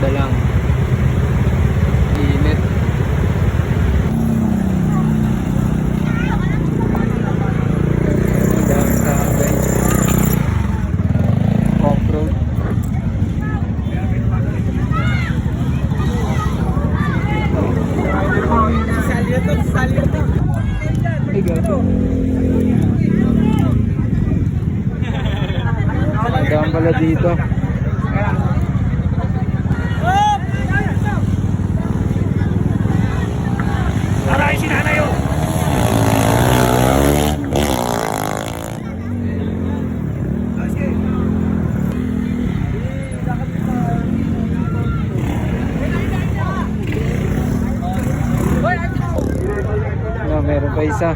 barkada lang. Init. Dami tao guys. Off-road. Sali ito. Ay gato. Dami pala dito. Aray, sinanay yun! No, meron pa isa.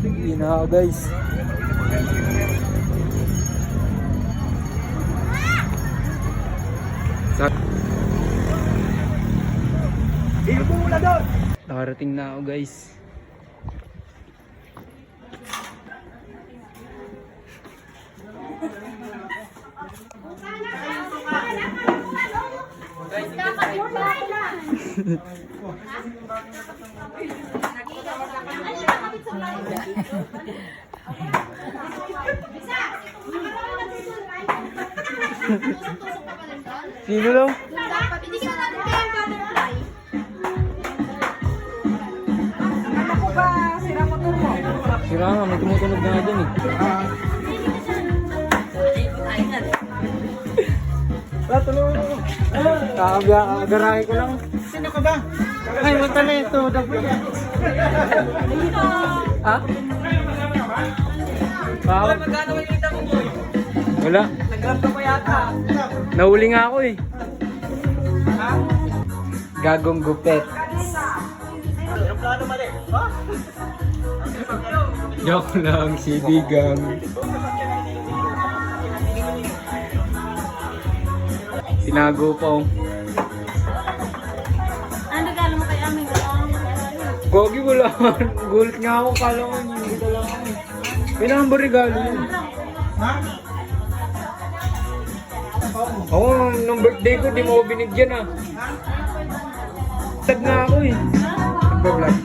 Hindi na ako guys. Nakarating na ako guys. Sino daw? Sira nga, may tumutunog na nga dyan eh. Wala, tulungan mo. Kakagarahe ko lang. Sino ka ba? Ay, mata na ito. Ha? Wow. Magkano ang kita mo, boy? Wala. Nag-grab ka pa yata. Nahuli nga ako eh. Ha? Gagong gupet. Yung plano mali. Ha? Joke lang, si Bigang. Tinago pa oh. Ano regalo mo kay Aming? Gogi wala. Gulat nga ako, kala ko hindi ko lang ako. Kailangan ba regalo yun? Ha? Ako, nung birthday ko, di mo ako binigyan ah. Tag na ako eh. Nagpa-vlog.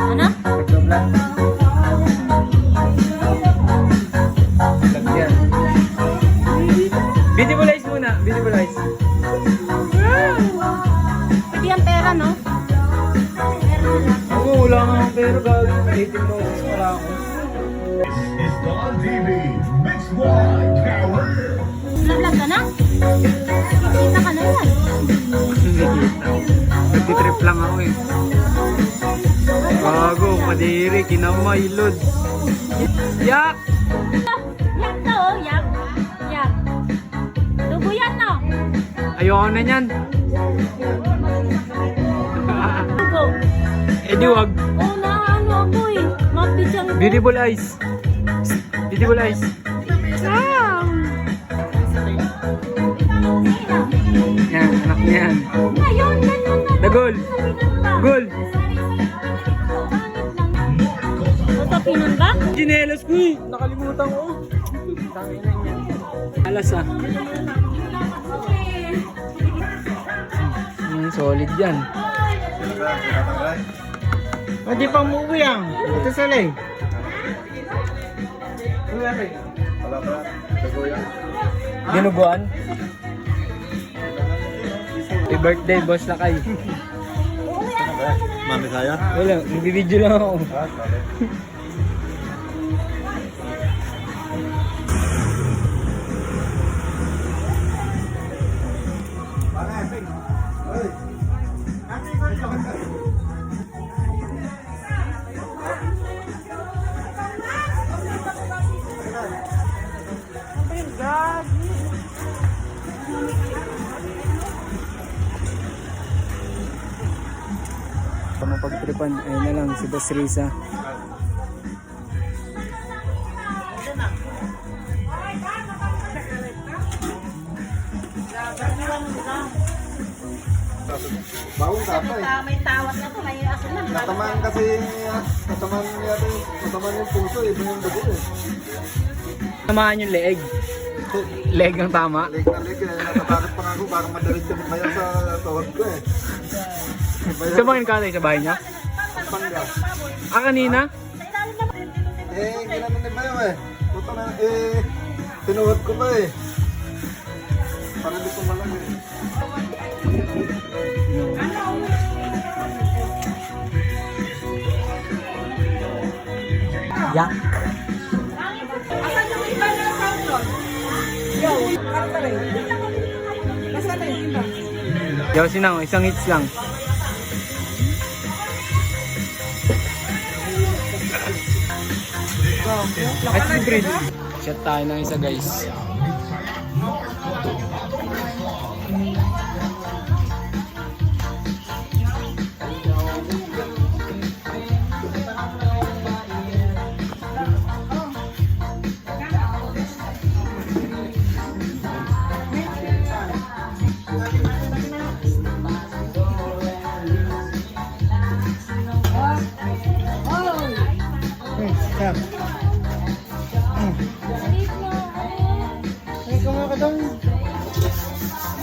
Ano? Nagpa-vlog. Tag yan. Visualize muna, visualize. Pwede yung pera, no? Oo, wala nga akong pera gagawin. 18 roses pala ako. This is Dawn TV, mixed wide power. Vlog ka na? Kita ka na yan. Nagtitrip lang ako eh. Bago, padiri, kinamay, lods. Yak! Yak to, oh. Yak. Yak. Dugo yan, no? Ayoko na yan. Dugo. Eh di wag. Oo na, ano ako eh. Mapit yung... Beautiful eyes. Beautiful eyes. Wow! Yan, anak niya yan. Ayun, yan. Dagol. Gol. Utapinan ba? Ginelas ko eh. Nakalimutan ko. Alas ah. Solid yan. Hindi pa umuwi yan. Ito sila eh. Dinuguan? Happy birthday, boss Lakay. Mami saya? Wala, nagbibideo lang ako. mapagtripan. Ayun na lang, si Boss Risa. Bawang tapa eh. May tawat na to, may aso na. Natamaan kasi, natamaan yung puso eh, yung dugo eh. Tamaan yung leeg. Leeg ang tama. Leg na leg eh, natatakot pa nga ako, baka madalit yung maya sa tuhod ko eh. Sa mga katay sa bahay niya? Pangga. Ah, kanina? Ginano ni Bayo eh. Puto na, tinuhod ko ba eh. Para di ko malang eh. Yak. Asan yung iba na sound doon? Yo, kanta rin. Nasaan na yung iba? Yaw sinang, isang hits lang. At hybrid. Shot tayo ng isa guys.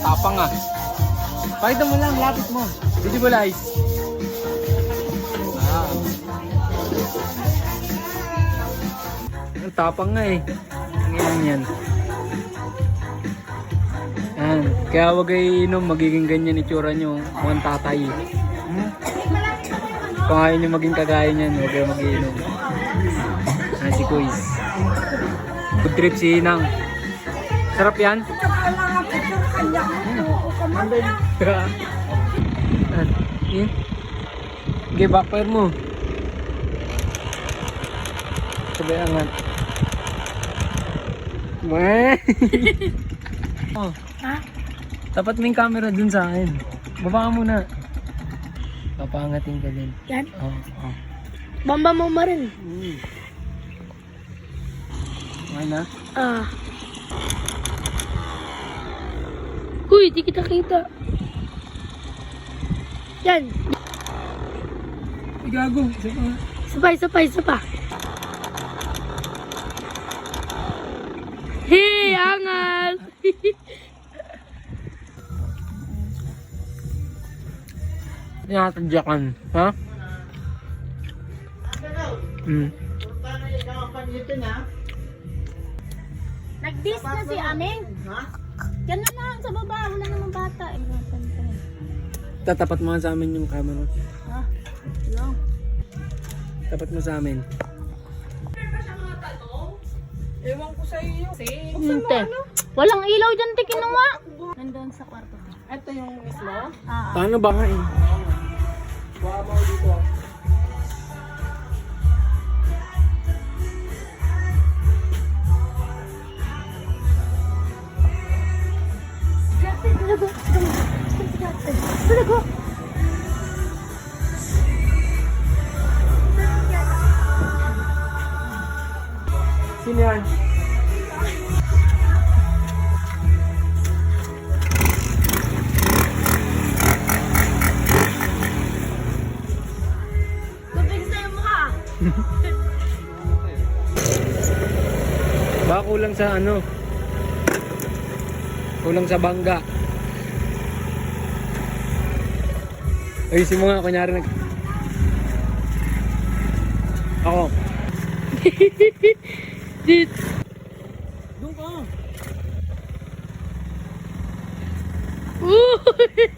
Tapang nga. Pakita mo lang, lapit mo. Visualize. Ah. Ang tapang nga eh. Ang yan. Yan. Kaya wag kayo inom, magiging ganyan itsura nyo. Mukhang tatay. Kung ayaw nyo maging kagaya nyan, huwag kayo mag-iinom. Ah, si Kuis. Good trip si Inang. Sarap yan? Okay, backfire mo. Sabay angat. Oh. Ha? Tapat mo yung camera dun sa akin. Baba ka muna. Papangatin ka din. Yan? Oh, oh. Bamba mo ma rin. Okay na? Ah. Huy, di kita kita. Yan. Ay, gago. Sabay. Hey, angas! Tinatadyakan. Ha? Nag-diss na si Aming. Yan na lang, sa baba. Wala namang bata. Tatapat mo nga sa amin yung camera. Ah, lang. Tapat mo sa amin. Hinte. Walang ilaw dyan, te, kinuha. Nandun sa kwarto. Ito yung mismo? Ah. Paano ba nga eh? Talaga. Sino yan? Tubig sa yung mukha. Baka kulang sa ano? Kulang sa bangga. Ayusin mo nga, kunyari nag... Ako. Dit. Doon ka. Uy!